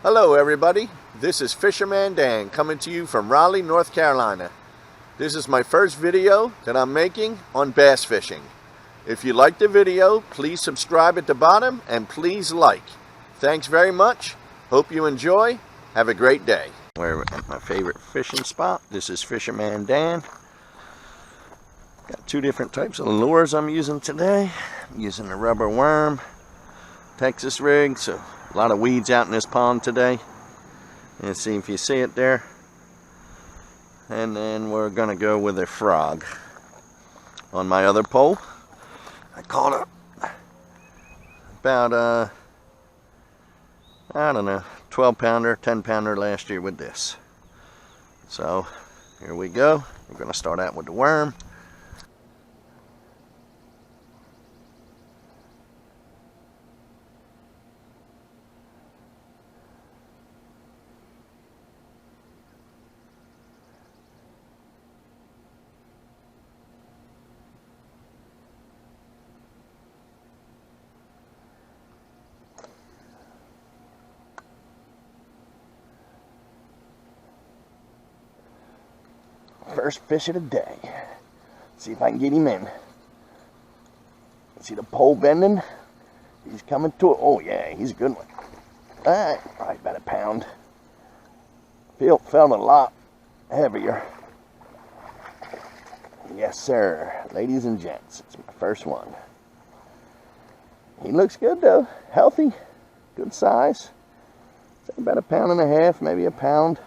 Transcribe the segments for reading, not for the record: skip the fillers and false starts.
Hello everybody, this is Fisherman Dan coming to you from Raleigh, North Carolina. This is my first video that I'm making on bass fishing. If you like the video, please subscribe at the bottom and please like. Thanks very much. Hope you enjoy. Have a great day. We're at my favorite fishing spot. This is Fisherman Dan. Got two different types of lures I'm using today. I'm using a rubber worm Texas rig, so a lot of weeds out in this pond today. And see if you see it there. And then we're gonna go with a frog. On my other pole, I caught about I don't know, 12-pounder, 10-pounder last year with this. So here we go. We're gonna start out with the worm. First fish of the day. See if I can get him in. See the pole bending? He's coming to it. Oh yeah, he's a good one. Alright, probably about a pound. Felt a lot heavier. Yes sir, ladies and gents, it's my first one. He looks good though, healthy, good size. Say about a pound and a half, maybe a pound.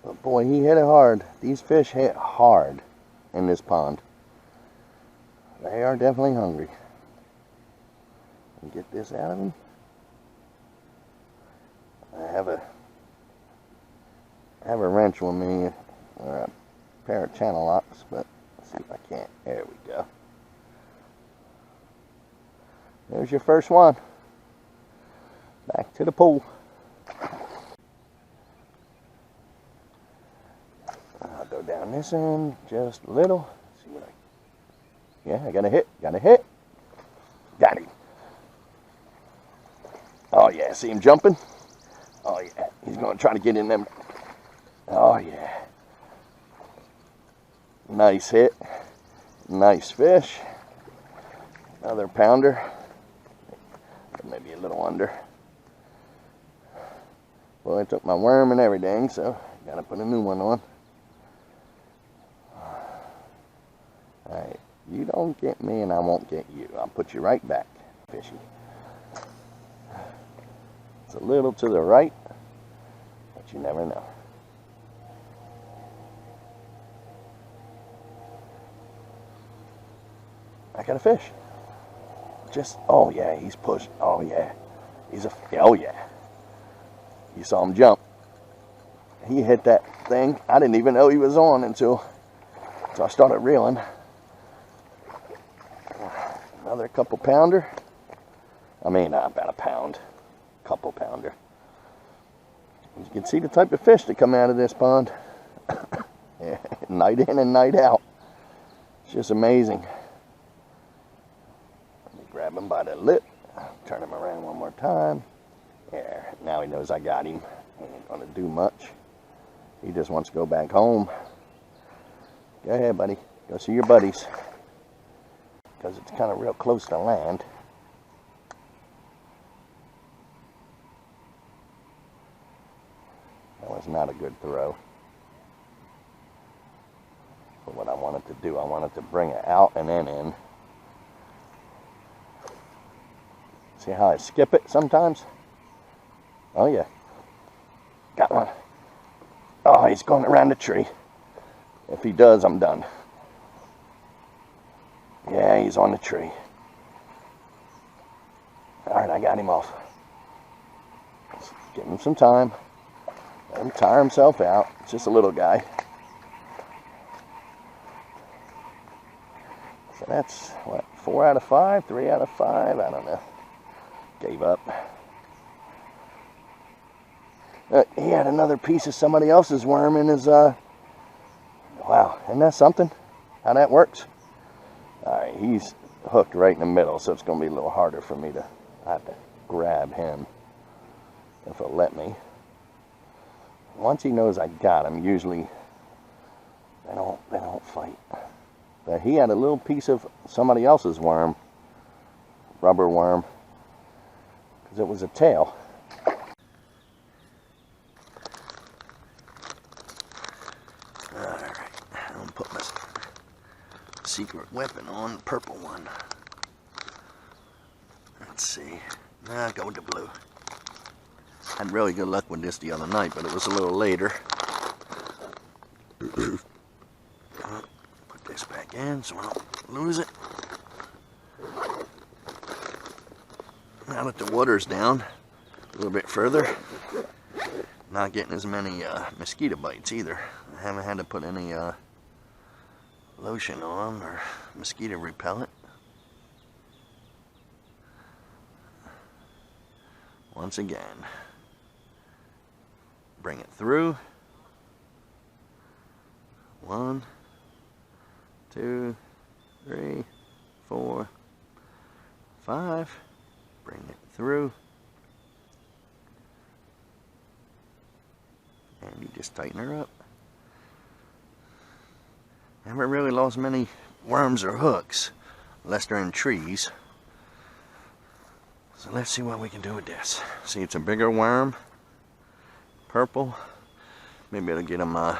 But boy, he hit it hard. These fish hit hard in this pond. They are definitely hungry. Get this out of him. I have a wrench with me, or a pair of channel locks, but let's see if I can't. There we go. There's your first one. Back to the pool. I'll go down this end just a little. See what I got a hit. Got him. Oh yeah, see him jumping? Oh yeah, he's gonna try to get in them. Oh yeah. Nice hit. Nice fish. Another pounder. Maybe a little under. Well, I took my worm and everything, so gotta put a new one on. Alright, you don't get me and I won't get you. I'll put you right back, fishy. It's a little to the right, but you never know. I got a fish. Just, oh yeah, he's pushed. Oh yeah, oh yeah. You saw him jump. He hit that thing. I didn't even know he was on until I started reeling. Another couple pounder. I mean, about a pound. Couple pounder. You can see the type of fish that come out of this pond. Yeah, night in and night out. It's just amazing. Let me grab him by the lip. Turn him around one more time. There. Now he knows I got him. He ain't gonna do much. He just wants to go back home. Go ahead, buddy. Go see your buddies. Because it's kind of real close to land. That was not a good throw. But what I wanted to do, I wanted to bring it out and then in. See how I skip it sometimes? Oh yeah. Got one. Oh, he's going around the tree. If he does, I'm done. Yeah, he's on the tree. Alright, I got him off. Let's give him some time. Let him tire himself out. It's just a little guy. So that's, what, 4 out of 5? 3 out of 5? I don't know. Gave up. He had another piece of somebody else's worm in his, wow, isn't that something? How that works? Alright, hooked right in the middle, so it's going to be a little harder for me to, I have to grab him. if he'll let me. Once he knows I got him, usually they don't fight. But he had a little piece of somebody else's worm, rubber worm, because it was a tail. Alright, I'm going to put my secret weapon on, the purple one. Let's see. Nah, go with the blue. Had really good luck with this the other night, but it was a little later. Put this back in so I don't lose it. Now that the water's down a little bit further, not getting as many mosquito bites either. I haven't had to put any lotion on or mosquito repellent. Once again, bring it through. 1, 2, 3, 4, 5. Bring it through. And you just tighten her up. Haven't really lost many worms or hooks unless they're in trees. So let's see what we can do with this. See, it's a bigger worm. Purple. Maybe it'll get them a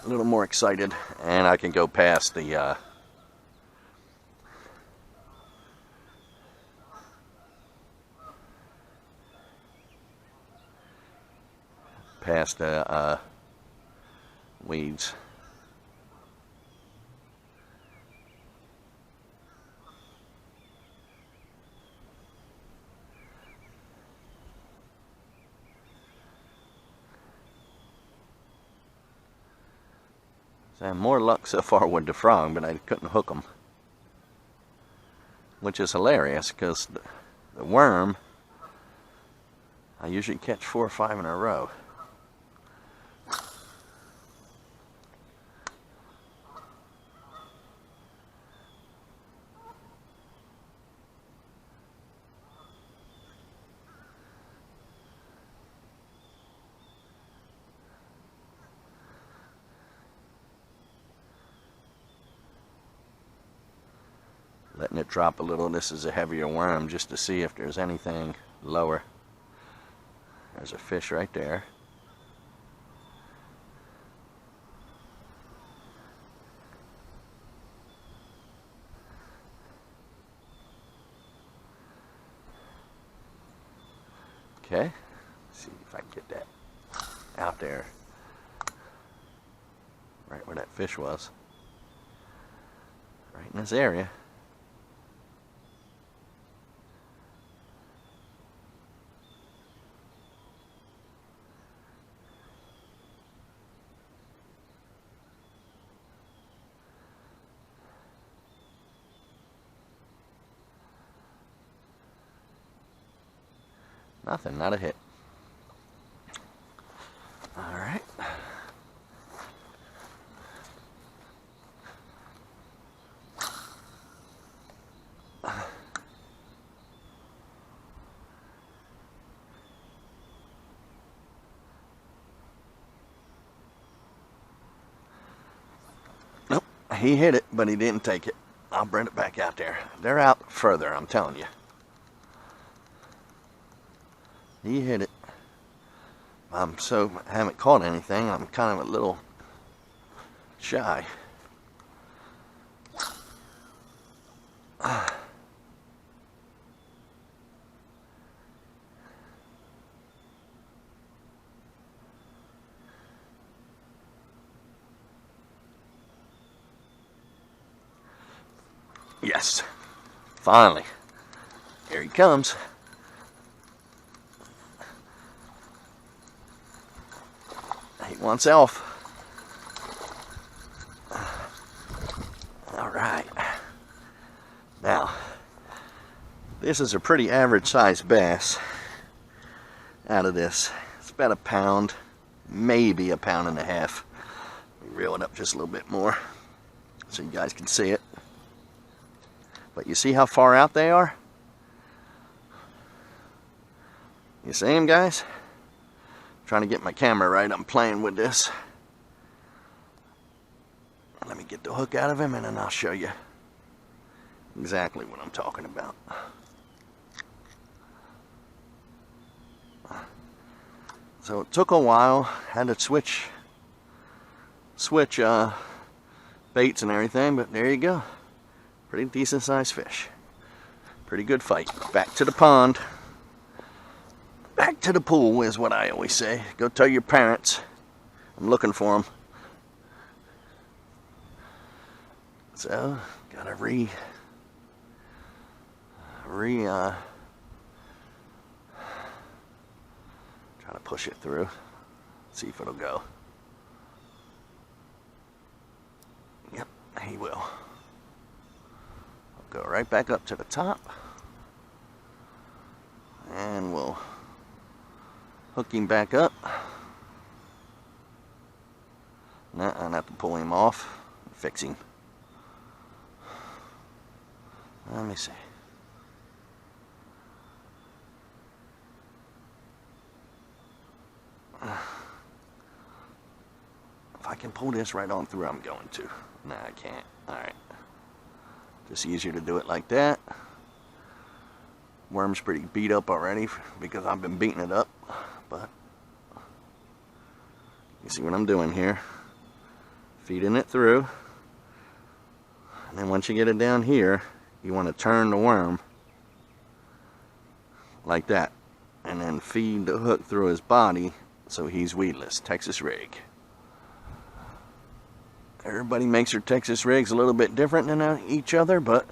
little more excited, and I can go past the weeds. So I had more luck so far with the frog, but I couldn't hook them. Which is hilarious, because the worm, I usually catch 4 or 5 in a row. Letting it drop a little. This is a heavier worm, just to see if there's anything lower. There's a fish right there. Okay, let's see if I can get that out there, right where that fish was, right in this area. Nothing, not a hit. All right. Nope, he hit it, but he didn't take it. I'll bring it back out there. They're out further, I'm telling you. He hit it. I haven't caught anything. I'm kind of a little shy. Yes, finally. Here he comes. He wants elf. All right. Now, this is a pretty average sized bass out of this. It's about a pound, maybe a pound and a half. Reel it up just a little bit more so you guys can see it. But you see how far out they are? You see him, guys? Trying to get my camera right. I'm playing with this. Let me get the hook out of him and then I'll show you exactly what I'm talking about. So it took a while. Had to switch baits and everything, but there you go. Pretty decent sized fish. Pretty good fight. Back to the pond. Back to the pool is what I always say. Go tell your parents I'm looking for them. So, gotta try to push it through. See if it'll go. Yep, he will. I'll go right back up to the top. And we'll hook him back up. Now I have to pull him off and fix him. Let me see. If I can pull this right on through, I'm going to. Nah, I can't. Alright. Just easier to do it like that. Worm's pretty beat up already because I've been beating it up. But you see what I'm doing here. Feeding it through. And then once you get it down here, you want to turn the worm like that. And then feed the hook through his body so he's weedless. Texas rig. Everybody makes their Texas rigs a little bit different than each other, but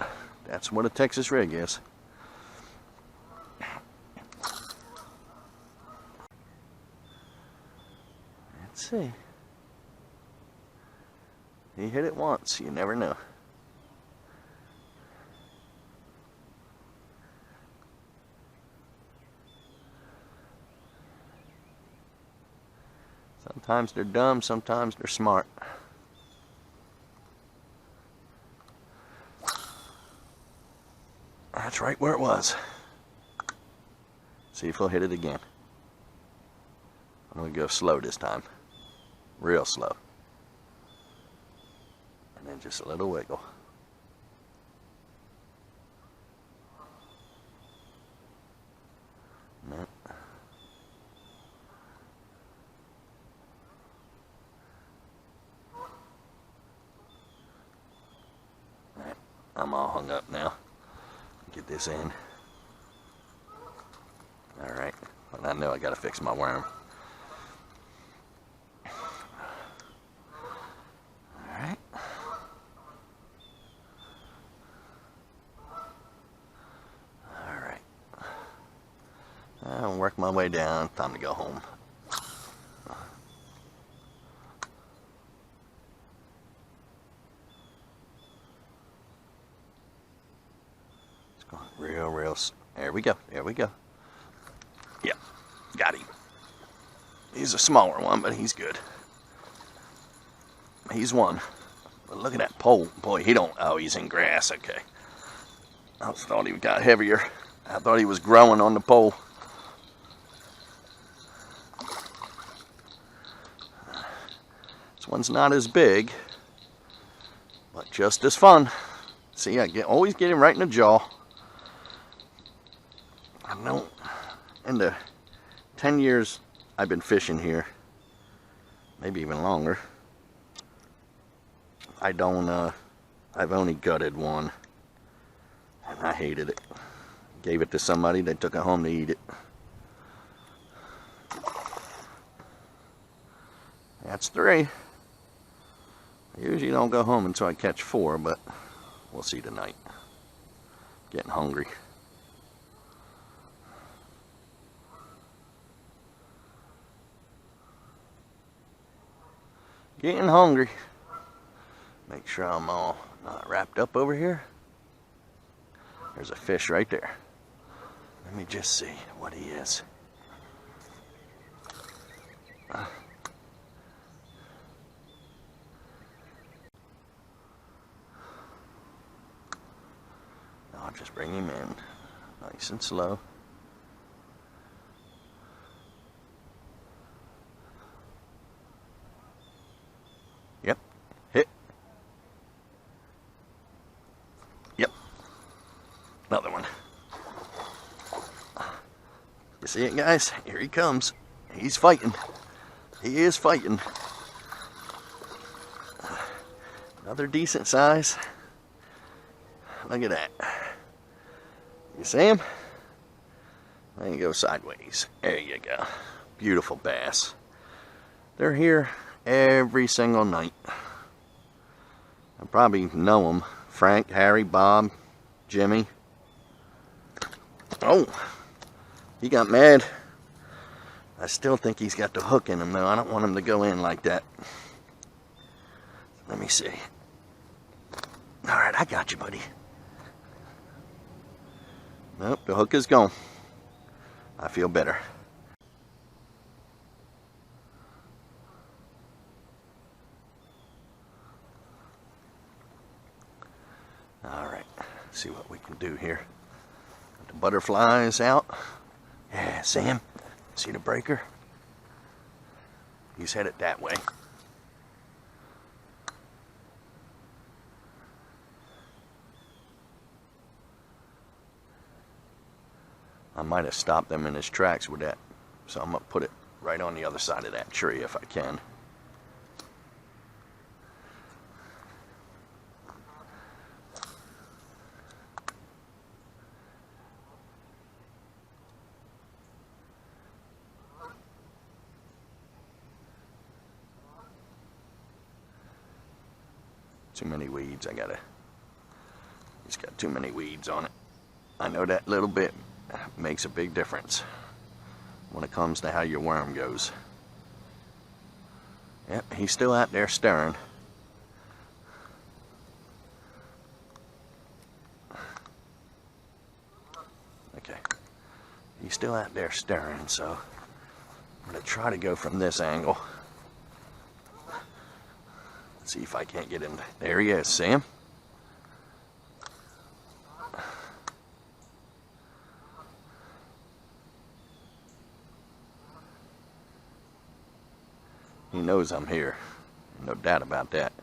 that's what a Texas rig is. Let's see. He hit it once, you never know. Sometimes they're dumb, sometimes they're smart. That's right where it was. See if he'll hit it again. I'm going to go slow this time. Real slow. And then just a little wiggle. No. Alright, I'm all hung up now. Get this in. Alright, well, I know I gotta fix my worm. Alright. Alright. I'll work my way down. Time to go home. Real, there we go, Yep, got him. He's a smaller one, but he's good. He's one. But look at that pole. Boy, he don't, oh, he's in grass, okay. I thought he got heavier. I thought he was growing on the pole. This one's not as big, but just as fun. See, I always get him right in the jaw. I don't, in the 10 years I've been fishing here, maybe even longer, I've only gutted one, and I hated it. Gave it to somebody, they took it home to eat it. That's 3. I usually don't go home until I catch 4, but we'll see tonight. Getting hungry. Getting hungry. Make sure I'm all not wrapped up over here. There's a fish right there. Let me just see what he is. I'll just bring him in nice and slow. You see it, guys? Here he comes. He's fighting. He is fighting. Another decent size. Look at that. You see him? There you go, sideways. There you go. Beautiful bass. They're here every single night. I probably know them. Frank, Harry, Bob, Jimmy. Oh, he got mad. I still think he's got the hook in him though. I don't want him to go in like that. Let me see. All right, I got you, buddy. Nope, the hook is gone. I feel better. All right, see what we can do here. Got the butterflies out. Yeah, see him? See the breaker? He's headed that way. I might have stopped them in his tracks with that, so I'm gonna put it right on the other side of that tree if I can. Too many weeds. It's got too many weeds on it. I know that little bit makes a big difference when it comes to how your worm goes. Yep, he's still out there stirring. Okay, he's still out there stirring, so I'm gonna try to go from this angle. See if I can't get him. There he is, see him? He knows I'm here. No doubt about that.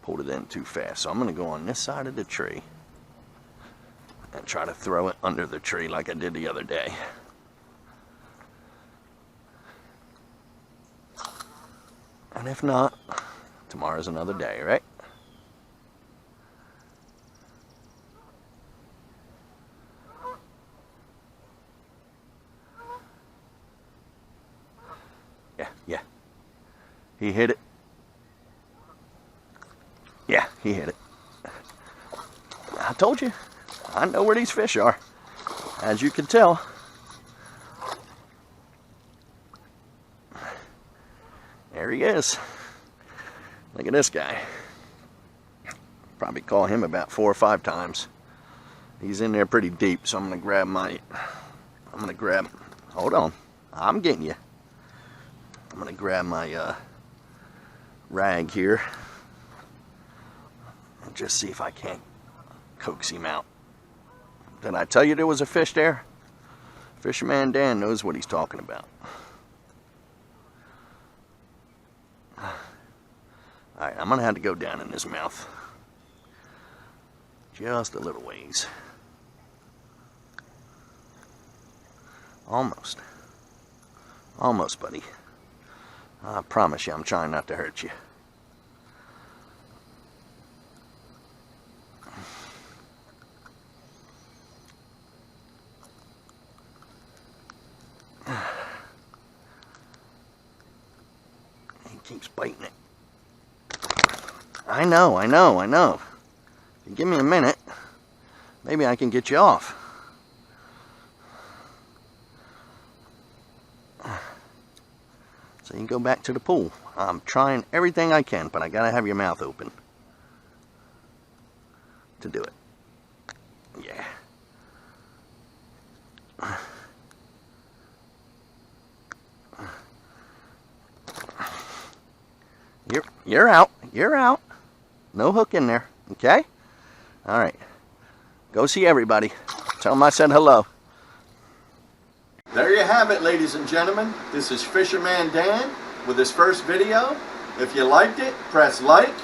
Pulled it in too fast, so I'm going to go on this side of the tree and try to throw it under the tree like I did the other day. And if not, tomorrow's another day, right? Yeah. He hit it. Yeah, he hit it. I told you, I know where these fish are, as you can tell. There he is. Look at this guy. Probably call him about 4 or 5 times. He's in there pretty deep, so I'm gonna grab, hold on, I'm getting you. I'm gonna grab my rag here and just see if I can't coax him out. Did I tell you there was a fish there? Fisherman Dan knows what he's talking about. Alright, I'm gonna have to go down in his mouth. Just a little ways. Almost. Almost, buddy. I promise you, I'm trying not to hurt you. He keeps biting it. I know. If you give me a minute, maybe I can get you off. So you can go back to the pool. I'm trying everything I can, but I gotta have your mouth open to do it. Yeah. You're out. You're out. No hook in there. Okay? All right. Go see everybody. Tell them I said hello. There you have it, ladies and gentlemen. This is Fisherman Dan with his first video. If you liked it, press like,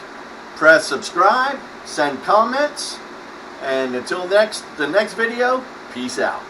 press subscribe, send comments, And until the next video, peace out.